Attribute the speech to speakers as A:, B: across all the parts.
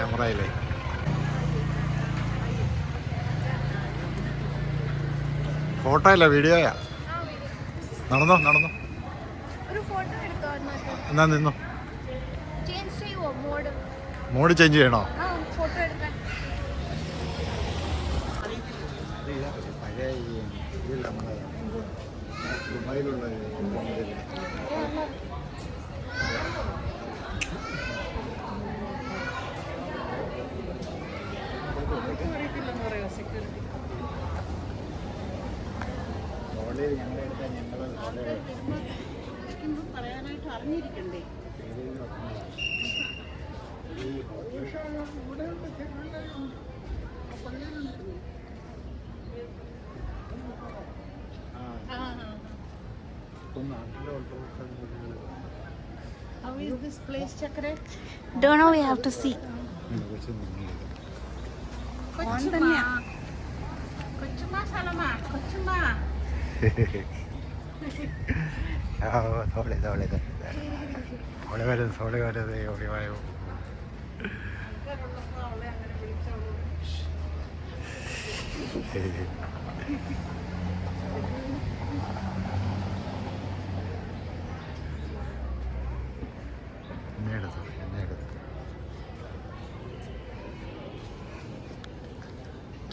A: ക്യാമറയിലെ. Photo അല്ല, വീഡിയോയാ. നടന്നോ നടന്നോ, എന്നാ നിന്നോ. മോഡ് ചേഞ്ച് ചെയ്യണോ? പഴയ ഇതില്ല, നമ്മുടെ ദുബായിലുള്ള
B: പറയാനായിട്ട് അറിഞ്ഞിരിക്കണ്ടേ? How is this place, Chakre?
C: Don't know, we have to see.
B: Kochuma Salama, Kochuma.
A: ഓളെ വരുന്നത് ഓളെ വരുന്നത് ഓടി വായോ.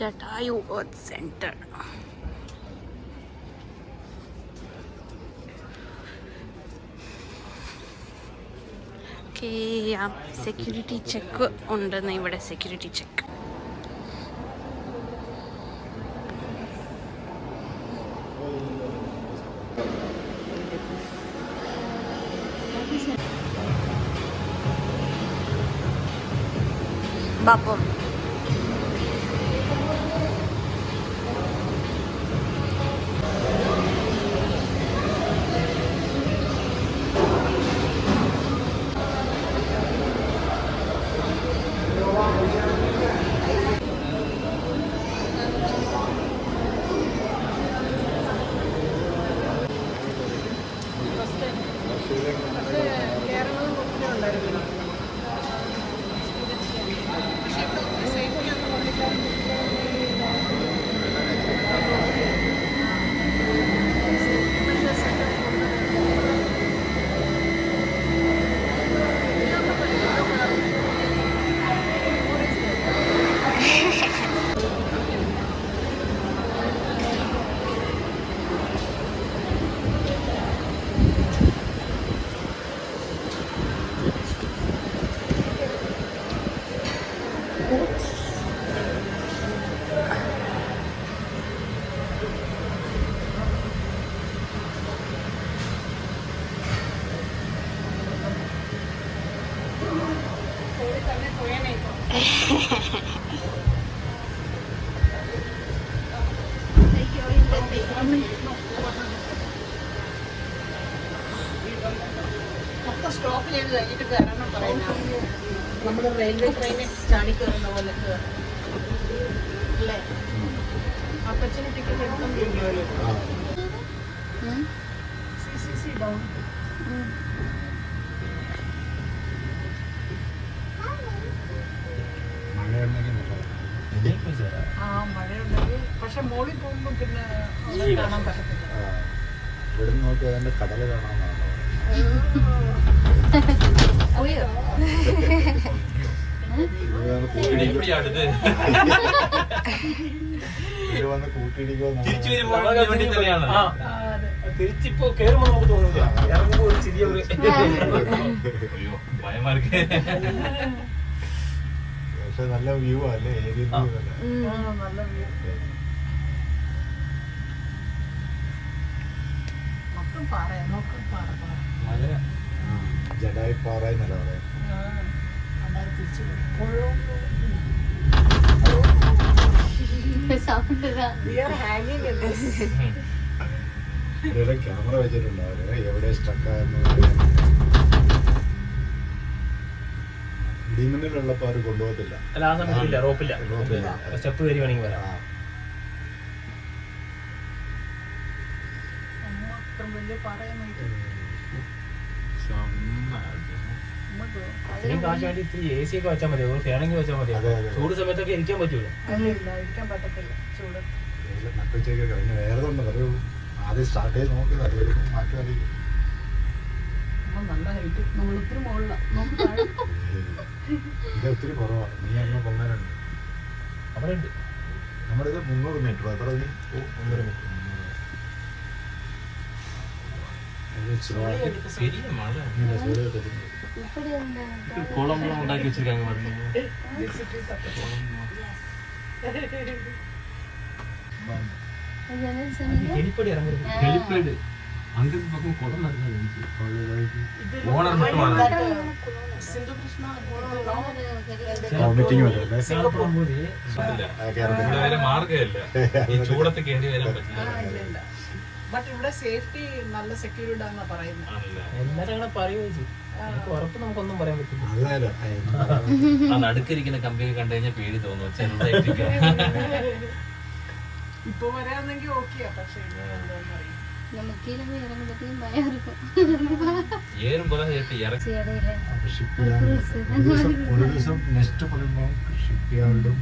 C: Jatayu Earth Center. Security check ഉണ്ടെന്ന് ഇവിടെ. സെക്യൂരിറ്റി ചെക്ക് ബാപ്പം.
B: സ്റ്റോപ്പിൽ കഴിഞ്ഞിട്ട് കയറണം പറയുന്നത്. നമ്മുടെ റെയിൽവേ ട്രെയിനിൽ ചാടി കയറുന്ന പോലെ അല്ലേ? അപ്പച്ചന് ടിക്കറ്റ് എടുക്കാൻ CCC ഡൗൺ. മഴയുണ്ടെങ്കിൽ പക്ഷെ മോളിൽ പോകുമ്പോ പിന്നെ കാണാൻ പറ്റത്തില്ല.
A: ഇവിടെ നോക്കി അതിന്റെ കടല് കാണാമെന്നാണ്.
D: തിരിച്ചിപ്പോ കേറുമ്പോ നമുക്ക് തോന്നില്ല, ഇറങ്ങുമ്പോ ഒരു ചെറിയ
A: പക്ഷെ നല്ല വ്യൂ അല്ലേ, ഏരിയ
B: നല്ല വ്യൂ. മൊത്തം പാറ, മൊത്തം പാറ.
A: ജഡായി പാറ എന്നല്ല പറയാം. ക്യാമറ വെച്ചിട്ടുണ്ടാവില്ല എവിടെ സ്റ്റക്കായെന്ന്. ഇടിമിന്നലുള്ളപ്പോ അവര് കൊണ്ടുപോകത്തില്ല.
D: റോപ്പില്ല, സ്റ്റെപ്പ് കയറി വേണമെങ്കിൽ വരാം. ഇത്രയും കാശ് വേണ്ടി ഇത്തിരി AC ഒക്കെ വെച്ചാൽ മതി, ഫാനെങ്കിൽ വെച്ചാൽ മതി. ചൂട് സമയത്തൊക്കെ ഇരിക്കാൻ പറ്റൂല.
B: ഇരിക്കാൻ പറ്റത്തില്ല ചൂട്.
A: നട്ടുച്ചയ്ക്കൊക്കെ പിന്നെ വേറെ തന്നെ ഒരു ആദ്യം സ്റ്റാർട്ട് ചെയ്ത് നോക്കി മാറ്റി അറിയിക്കും.
B: നല്ല ഹൈറ്റ്, നമ്മളിത്തിരി മുകളിലാണ്.
A: ഇത് ഒത്തിരി കുറവാണ്. നീ അങ്ങ് പൊങ്ങാനുണ്ട്.
D: അവിടെ ഉണ്ട്.
A: നമ്മുടെ ഇത് 300 മീറ്റർ. എത്ര നീ?
D: 100 മീറ്റർ. ശരിക്കും മഴ കുളം ഉണ്ടാക്കി വെച്ചിരിക്കാங்க പറഞ്ഞു. ഹെലിപ്പേഡ് ഇറങ്ങരുത്. ഹെലിപ്പേഡ് അങ്ങനത്തെ പക്കം കുളം ഓണർ മാർഗമില്ല. ഈ ചൂടത്ത് കയറി വരാൻ പറ്റില്ല.
B: ബട്ട് ഇവിടെ സേഫ്റ്റി നല്ല സെക്യൂർഡ് ആണെന്നാ പറയുന്നത്.
D: എല്ലാരും അങ്ങനെ പറയുകയും ഉറപ്പ് നമുക്കൊന്നും പറയാൻ പറ്റില്ല.
E: ആ നടുക്കിരിക്കുന്ന കമ്പനി കണ്ടു കഴിഞ്ഞാൽ പേടി തോന്നുന്നു, ചെറുതായിരിക്കും.
B: ഇപ്പൊ വരാന്നെങ്കിൽ ഓക്കെയാ, പക്ഷെ
E: ഏറും പോലെ ഇറക്കി
A: ഒരു ദിവസം നെക്സ്റ്റ് പറയുമ്പോൾ ഷിപ്പ് യാർഡും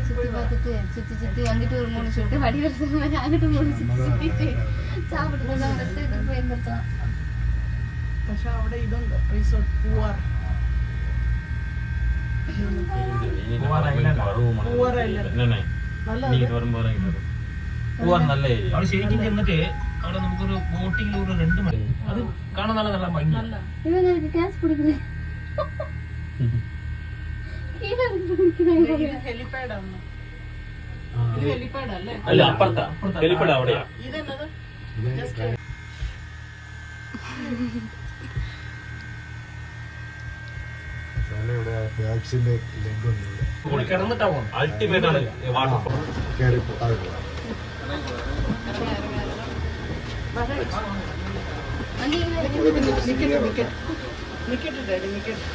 F: சுத்தி பார்த்துட்டு சுத்தி சுத்தி அங்கிட்டு ஒரு 3 ஷூட்டு வடிவரசம் அங்கிட்டு 3 சுத்திட்டு சாப்பிட்டு ரெஸ்டாரண்ட் போய் இருந்தோம்.
B: പക്ഷെ അവിടെ ഇതുണ്ട് റിസോർട്ട് പൂവാർ.
E: നല്ല ഏരിയ.
D: അവിടെ ശരിക്കും ചെന്നിട്ട് അവിടെ നമുക്കൊരു ബോട്ടിങ്ങിൽ ഒരു 2 മണി അത് കാണാൻ നല്ല നല്ല ഭംഗി.
F: இவன் எனக்கு கேஸ் பிடிக்குது கீழே பிடிக்குது.
B: ഹെലിപാഡ് ആണ്. ഇത് ഹെലിപാഡ് അല്ലേ?
E: അല്ല, അപ്പുറത്താ ഹെലിപ്പാഡ് അവിടെയാ.
B: ഇതെന്നത്
A: ഇവിടെ ബാഗ്സിന്റെ ലെഗ് ഉണ്ട്.
D: ഇവിടെ കിടന്നിട്ടാ പോകും.
E: അൾട്ടിമേറ്റ് ആണ് വാട്ടർഫോൾ.
A: കയറി താഴെ
B: നിക്കട്ടെ ഡാഡി നിക്കട്ടെ.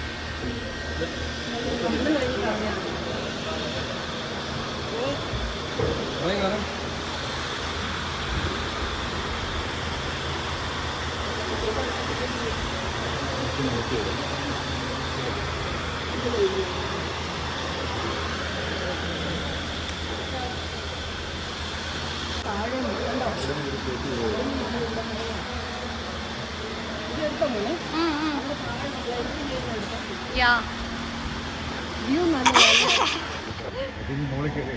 B: വ്യൂ നല്ല
A: മോളിൽ കയറി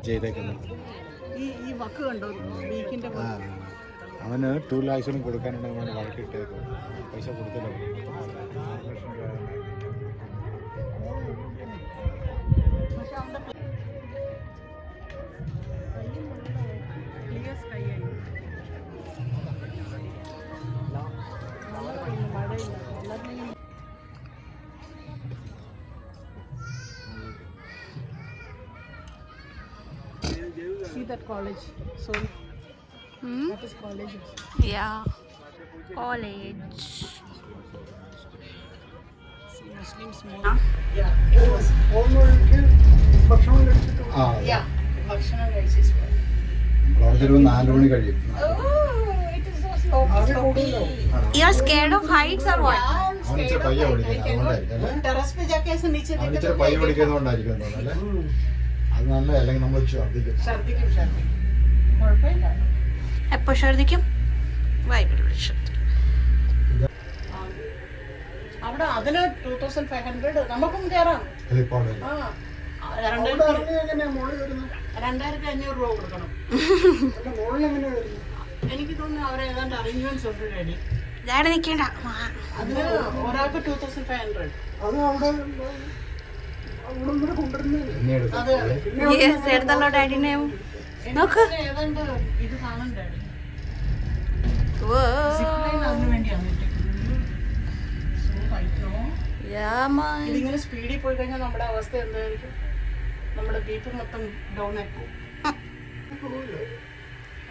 A: ചെയ്തേക്കുന്നത്.
B: ഈ വക്ക് കണ്ടോ വീക്കിന്റെ
A: അവന് 2 lakhs കൊടുക്കാനുണ്ട്. അവന് വഴക്കിട്ടേക്കും. പൈസ കൊടുത്തില്ല.
B: ക്ലിയർ സ്കൈ ആയി. മഴയില്ല. See that college? So that is college.
C: Yeah, college.
B: See Muslims more. Yeah, it was. Yeah, ഭക്ഷണം കഴിച്ചു.
A: അവിടെ ഒരു 4 മണി കഴിയും.
B: It is so slow.
C: You're scared of heights or what?
A: അവനിച്ചിരി പയ്യ ഓടിക്കുന്നത് അതുകൊണ്ടായിരിക്കും.
B: टेरेस पे जाके ऐसे नीचे
A: അവനിച്ചിരി പയ്യ ഓടിക്കുന്നതുകൊണ്ടായിരിക്കും തോന്നുന്നു അല്ലേ? അത് നല്ല അല്ലെങ്കിൽ നമ്മൾ ഛർദ്ദിക്കും.
B: കുഴപ്പമില്ല.
C: എപ്പോ ഛർദിക്കും? ബൈബിൾ വിളിച്ചിട്ട്
B: അവിടെ അതിന് 2500 നമുക്കും കയറാം.
A: ഹെലിപ്പാഡ്.
B: ആ 2500 രൂപ കൊടുക്കണം. എനിക്ക് തോന്നുന്നു അവരെ ഏതാണ്ട് അറേഞ്ച്മെന്റ്സ് ഉണ്ട് ഡാഡി.
C: ഡാഡി നിൽക്കേണ്ട.
B: അതിന് ഒരാൾക്ക് 2500.
C: യെസ്, എടുത്തല്ലോ ഡാഡിനെ. നോക്ക്,
B: ഏതാണ്ട് ഇത് കാണും ഡാഡി.
C: Whoa.
B: സിപ്പ് ലൈൻ അതിന് വേണ്ടിയാണ്. So right now
C: രാമായി
B: ഇതിങ്ങനെ സ്പീഡിൽ പോയി കഴിഞ്ഞാൽ നമ്മുടെ അവസ്ഥ എന്തായിരിക്കും? നമ്മുടെ ബീപ്പ് മൊത്തം ഡൗൺ ആയി പോകും.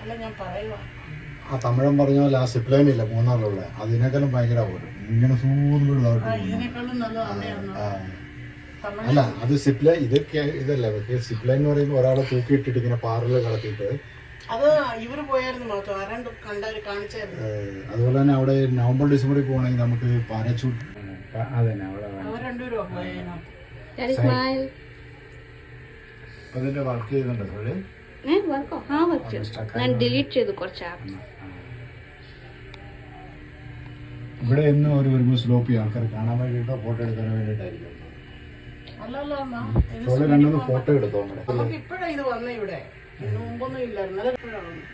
B: അല്ല ഞാൻ പറയുവാ,
A: ആ തമിഴൻ പറഞ്ഞ പോലെ ആ സിപ്ലൈൻ ഇല്ല മൂന്നാറിലുള്ള അതിനേക്കാളും ഭയങ്കര പോലും ഇങ്ങനെ
B: ഇതിനേക്കാളും നല്ല അമ്മയാണ് തമിഴ്.
A: അല്ല അത് സിപ്ലൈൻ ഇതൊക്കെ ഇതല്ല സിപ്ലൈൻ എന്ന് പറയുമ്പോൾ ഒരാളെ തൂക്കിയിട്ടിട്ട് ഇങ്ങനെ പാറല് കളത്തിയിട്ട്
B: അത് ഇവര് പോയായിരുന്നു മാത്രം, ആരാണ്ട് കണ്ടാല് കാണിച്ചായിരുന്നു.
A: അതുപോലെ തന്നെ അവിടെ നവംബർ ഡിസംബറിൽ പോകണമെങ്കിൽ നമുക്ക് പാരച്ചൂട്ട് അതന്നെ അവിടെ
B: അവർ രണ്ടുപേരും പോയേനോ.
A: അതിന്റെ വർക്ക് ചെയ്യുന്നുണ്ട് തൊഴിൽ
C: വർക്കോ ആ വർക്ക് ചെയ്തു. ഞാൻ ഡിലീറ്റ് ചെയ്തു കുറച്ച് ആപ്സ്.
A: ഇവിടെ എന്നും ഒരുമിച്ച് സ്ലോപ്പ് ചെയ്യും ആൾക്കാർ കാണാൻ വേണ്ടിയിട്ടോ ഫോട്ടോ എടുക്കാൻ വേണ്ടിയിട്ടായിരിക്കും.
B: അല്ലല്ല അമ്മ, ഇത്
A: തൊഴിൽ രണ്ടൊന്ന് ഫോട്ടോ എടുത്തോ നമ്മുടെ
B: നമുക്ക് ഇപ്പഴാ ഇത് വന്ന ഇവിടെ, ഇതിന് മുമ്പൊന്നും ഇല്ലായിരുന്നു. അല്ല ഇപ്പോഴാണ് വന്നത്.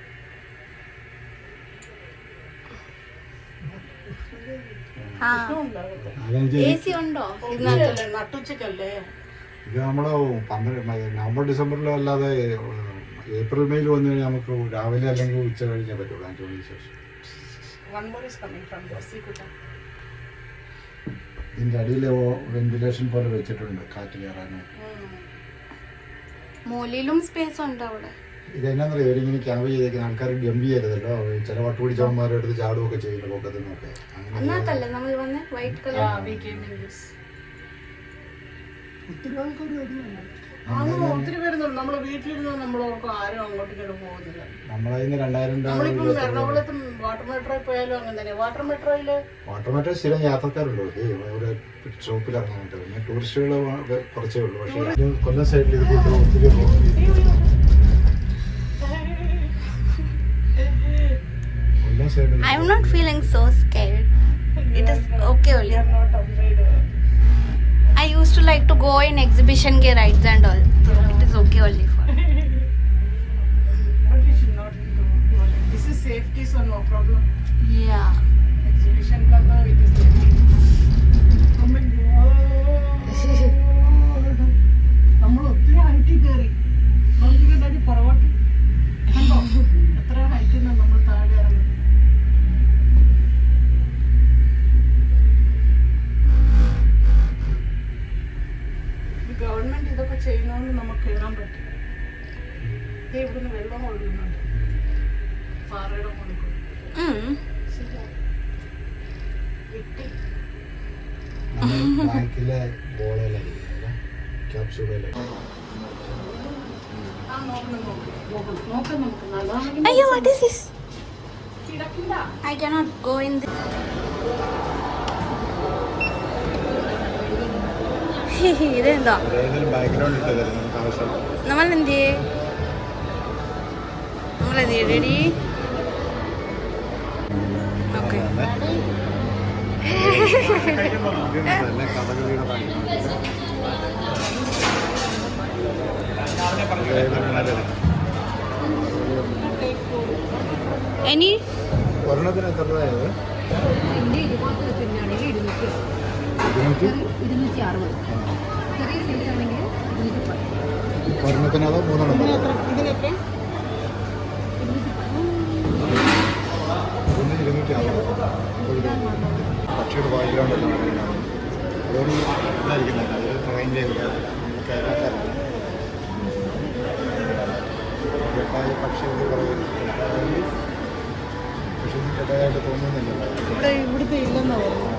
B: പ്രശ്നമുണ്ടാകട്ടെ.
C: AC ഉണ്ടോ?
B: ഉച്ചയല്ലേ, നട്ടുച്ചക്കല്ലേ?
A: ഇത് നമ്മള് നവംബർ ഡിസംബറിലോ അല്ലാതെ ഏപ്രിൽ മെയിൽ വന്നു കഴിഞ്ഞാൽ നമുക്ക് രാവിലെ അല്ലെങ്കിൽ ഉച്ച കഴിഞ്ഞാൽ പറ്റുള്ളൂ 5 മണിക്ക് ശേഷം.
B: One more is coming from the Sikota.
A: ഇതിന്റെ അടിയിൽ വെന്റിലേഷൻ പോലെ വെച്ചിട്ടുണ്ട് കാറ്റ് കയറാനും.
C: മോളിലും സ്പേസ് ഉണ്ട് അവിടെ.
A: ഇതെന്നാന്നറിയോ ഇവരിങ്ങനെ ക്യാമ്പ് ചെയ്തേക്കുന്ന ആൾക്കാർ ഗംഭി ചെയ്തല്ലോ, ചില വട്ടുപിടിച്ചവന്മാരുടെ അടുത്ത് ചാടുകയൊക്കെ ചെയ്യുന്നു പൊക്കത്തിനൊക്കെ.
C: അതിനകത്തല്ലേ നമ്മൾ വന്ന് white colour.
B: Yeah, we came in this. ഒത്തിരി പേരുന്നുണ്ട്. നമ്മള് വീട്ടിലിരുന്ന് നമ്മളോർക്കും ആരും അങ്ങോട്ടും ഇങ്ങോട്ടും പോകുന്നില്ല.
A: നമ്മളതിന് 2000
B: നമ്മളിപ്പം എറണാകുളത്തും വാട്ടർ മെട്രോയിൽ പോയാലും അങ്ങനെ തന്നെ. വാട്ടർ മെട്രോയില്
A: സ്ഥിരം യാത്രക്കാരുള്ളൂ. ഇവിടെ ഷോപ്പിൽ ഇറങ്ങാനായിട്ട് പിന്നെ ടൂറിസ്റ്റുകൾ കുറച്ചേ ഉള്ളൂ. പക്ഷേ കൊല്ലം സൈഡിൽ ഇത് കൊണ്ട് ഒത്തിരി കൊല്ലം സൈഡിൽ
C: I am not feeling so scared. It is okay only. I used to like to go in exhibition ke rides and all. So it is okay only for me.
B: But you should not do it. This is safety, so no problem.
C: Yeah.
B: Exhibition ka to, it is safety. Oh my God. നമ്മൾ ഒത്തിരി ഹൈറ്റിൽ കയറി നോക്കിക്കണ്ടായി പുറകോട്ട് കണ്ടോ എത്ര ഹൈറ്റിൽ നിന്ന് നമ്മൾ താഴെ ഇറങ്ങുന്നത്. ഗവൺമെന്റ് ഇതൊക്കെ ചെയ്യുന്നതുകൊണ്ട് നമുക്ക് കയറാൻ പറ്റും. ഇവിടുന്ന് വെള്ളം ഒഴുകുന്നുണ്ട് പാറയുടെ മുകളിൽ.
A: ബാക്കിലെ ബോളയിലായിരിക്കും ക്യാപ്സൂളിലായിരിക്കും.
C: Ayo, what is this? I cannot go in this. ഇതെന്താ
A: ബാക്ക്ഗ്രൗണ്ട് ഇട്ട് തരും നമുക്ക് ആവശ്യം.
C: നമ്മളെന്ത് റെഡി? ഓക്കെ.
A: കഥകളിയുടെ
C: എനി
A: ഒരെണ്ണത്തിന് എത്ര രൂപയായത്?
F: 260. ചെറിയ സൈസ് ആണെങ്കിൽ 210.
A: ഒരെണ്ണത്തിനതോ മൂന്നെണ്ണം
B: ഇതിനെത്ര?
A: 260. പക്ഷിയുടെ ബാക്ക്ഗ്രൗണ്ട് എല്ലാം അതുകൊണ്ട് ഇതായിരിക്കുന്നില്ല അത് ട്രെയിൻ ചെയ്തില്ല പക്ഷിയൊക്കെ പറയുന്നത് പക്ഷെ കേട്ടതായിട്ട് തോന്നുന്നില്ല.
B: ഇവിടെ ഇവിടുത്തെ ഇല്ലെന്നാ പറഞ്ഞു.